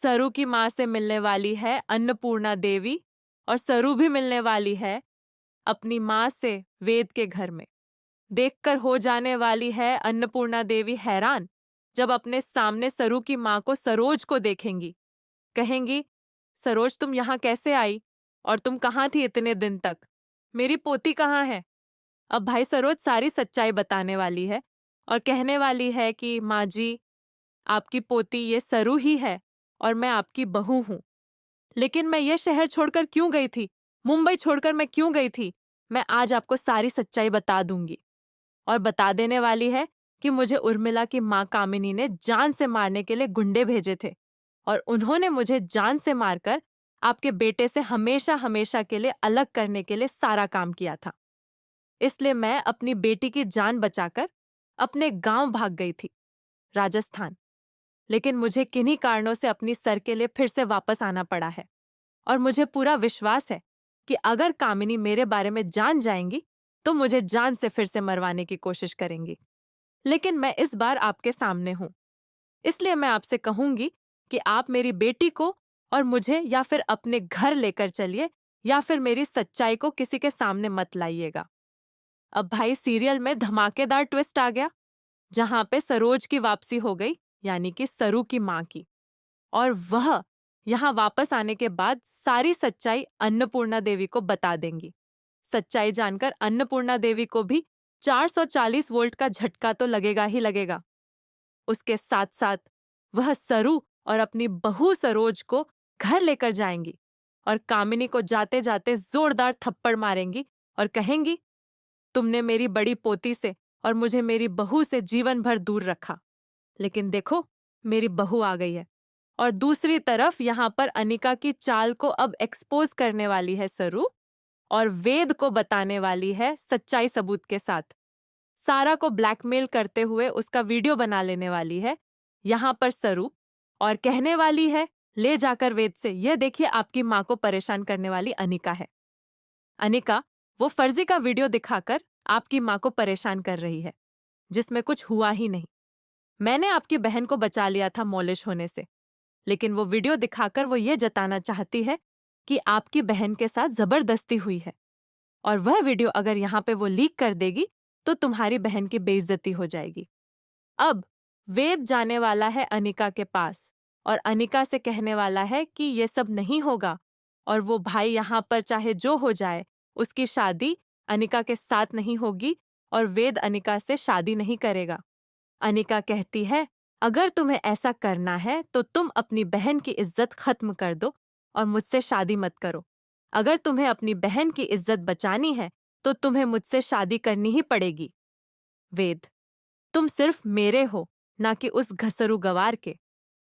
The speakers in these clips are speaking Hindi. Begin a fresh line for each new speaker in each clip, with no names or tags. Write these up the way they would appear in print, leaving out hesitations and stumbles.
सरू की माँ से मिलने वाली है अन्नपूर्णा देवी, और सरू भी मिलने वाली है अपनी माँ से वेद के घर में। देखकर हो जाने वाली है अन्नपूर्णा देवी हैरान, जब अपने सामने सरू की माँ को सरोज को देखेंगी। कहेंगी, सरोज तुम यहाँ कैसे आई, और तुम कहाँ थी इतने दिन तक? मेरी पोती कहाँ है? अब भाई सरोज सारी सच्चाई बताने वाली है और कहने वाली है कि माँ जी, आपकी पोती ये सरू ही है और मैं आपकी बहू हूँ। लेकिन मैं ये शहर छोड़कर क्यों गई थी, मुंबई छोड़कर मैं क्यों गई थी, मैं आज आपको सारी सच्चाई बता दूंगी। और बता देने वाली है कि मुझे उर्मिला की माँ कामिनी ने जान से मारने के लिए गुंडे भेजे थे, और उन्होंने मुझे जान से मारकर आपके बेटे से हमेशा हमेशा के लिए अलग करने के लिए सारा काम किया था। इसलिए मैं अपनी बेटी की जान बचाकर अपने गांव भाग गई थी, राजस्थान। लेकिन मुझे किन्हीं कारणों से अपनी सर के लिए फिर से वापस आना पड़ा है, और मुझे पूरा विश्वास है कि अगर कामिनी मेरे बारे में जान जाएंगी तो मुझे जान से फिर से मरवाने की कोशिश करेंगी। लेकिन मैं इस बार आपके सामने हूं, इसलिए मैं आपसे कहूंगी कि आप मेरी बेटी को और मुझे या फिर अपने घर लेकर चलिए, या फिर मेरी सच्चाई को किसी के सामने मत लाइएगा। अब भाई सीरियल में धमाकेदार ट्विस्ट आ गया, जहां पे सरोज की वापसी हो गई, यानी कि सरू की माँ की। और वह यहाँ वापस आने के बाद सारी सच्चाई अन्नपूर्णा देवी को बता देंगी। सच्चाई जानकर अन्नपूर्णा देवी को भी 440 वोल्ट का झटका तो लगेगा ही लगेगा। उसके साथ साथ वह सरू और अपनी बहू सरोज को घर लेकर जाएंगी और कामिनी को जाते जाते जोरदार थप्पड़ मारेंगी और कहेंगी, तुमने मेरी बड़ी पोती से और मुझे मेरी बहू से जीवन भर दूर रखा, लेकिन देखो मेरी बहू आ गई है। और दूसरी तरफ यहाँ पर अनिका की चाल को अब एक्सपोज करने वाली है सरू, और वेद को बताने वाली है सच्चाई सबूत के साथ। सारा को ब्लैकमेल करते हुए उसका वीडियो बना लेने वाली है यहाँ पर सरू, और कहने वाली है ले जाकर वेद से, यह देखिए आपकी माँ को परेशान करने वाली अनिका है। अनिका वो फर्जी का वीडियो दिखाकर आपकी माँ को परेशान कर रही है, जिसमें कुछ हुआ ही नहीं। मैंने आपकी बहन को बचा लिया था मॉलिश होने से, लेकिन वो वीडियो दिखाकर वो ये जताना चाहती है कि आपकी बहन के साथ जबरदस्ती हुई है, और वह वीडियो अगर यहाँ पे वो लीक कर देगी तो तुम्हारी बहन की बेइज्जती हो जाएगी। अब वेद जाने वाला है अनिका के पास और अनिका से कहने वाला है कि ये सब नहीं होगा, और वो भाई यहाँ पर चाहे जो हो जाए उसकी शादी अनिका के साथ नहीं होगी, और वेद अनिका से शादी नहीं करेगा। अनिका कहती है, अगर तुम्हें ऐसा करना है तो तुम अपनी बहन की इज्जत खत्म कर दो और मुझसे शादी मत करो। अगर तुम्हें अपनी बहन की इज्जत बचानी है तो तुम्हें मुझसे शादी करनी ही पड़ेगी। वेद, तुम सिर्फ मेरे हो, ना कि उस घसरू गवार के।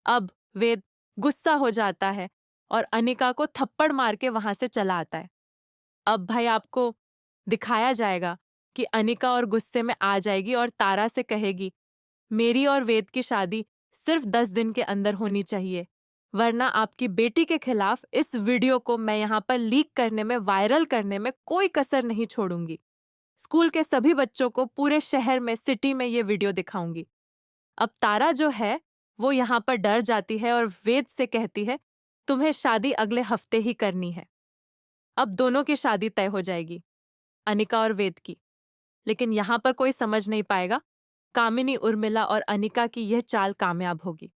अब वेद गुस्सा हो जाता है और अनिका को थप्पड़ मार के वहां से चला आता है। अब भाई आपको दिखाया जाएगा कि अनिका और गुस्से में आ जाएगी और तारा से कहेगी, मेरी और वेद की शादी सिर्फ 10 दिन के अंदर होनी चाहिए, वरना आपकी बेटी के खिलाफ इस वीडियो को मैं यहाँ पर लीक करने में, वायरल करने में कोई कसर नहीं छोड़ूंगी। स्कूल के सभी बच्चों को पूरे शहर में, सिटी में ये वीडियो दिखाऊंगी। अब तारा जो है वो यहाँ पर डर जाती है और वेद से कहती है, तुम्हें शादी अगले हफ्ते ही करनी है। अब दोनों की शादी तय हो जाएगी, अनिका और वेद की। लेकिन यहाँ पर कोई समझ नहीं पाएगा कामिनी, उर्मिला और अनिका की यह चाल कामयाब होगी।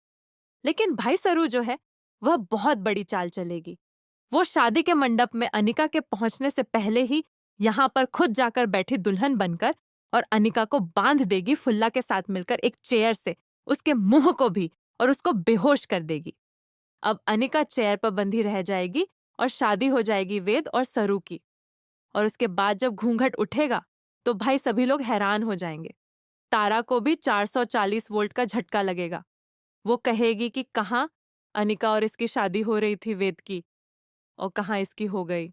लेकिन भाई सरू जो है वह बहुत बड़ी चाल चलेगी। वो शादी के मंडप में अनिका के पहुंचने से पहले ही यहाँ पर खुद जाकर बैठी दुल्हन बनकर और अनिका को बांध देगी फुल्ला के साथ मिलकर एक चेयर से, उसके मुंह को भी, और उसको बेहोश कर देगी। अब अनिका चेयर पर बंधी रह जाएगी और शादी हो जाएगी वेद और सरू की। और उसके बाद जब घूंघट उठेगा तो भाई सभी लोग हैरान हो जाएंगे। तारा को भी 440 वोल्ट का झटका लगेगा। वो कहेगी कि कहाँ अनिका और इसकी शादी हो रही थी वेद की, और कहाँ इसकी हो गई।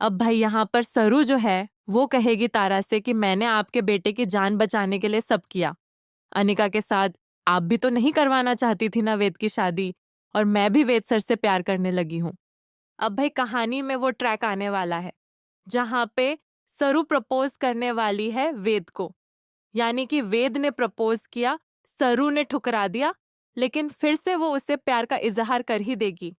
अब भाई यहाँ पर सरू जो है वो कहेगी तारा से कि मैंने आपके बेटे की जान बचाने के लिए सब किया। अनिका के साथ आप भी तो नहीं करवाना चाहती थी ना वेद की शादी, और मैं भी वेद सर से प्यार करने लगी हूँ। अब भाई कहानी में वो ट्रैक आने वाला है जहाँ पे सरू प्रपोज करने वाली है वेद को, यानी कि वेद ने प्रपोज किया, सरू ने ठुकरा दिया, लेकिन फिर से वो उससे प्यार का इजहार कर ही देगी।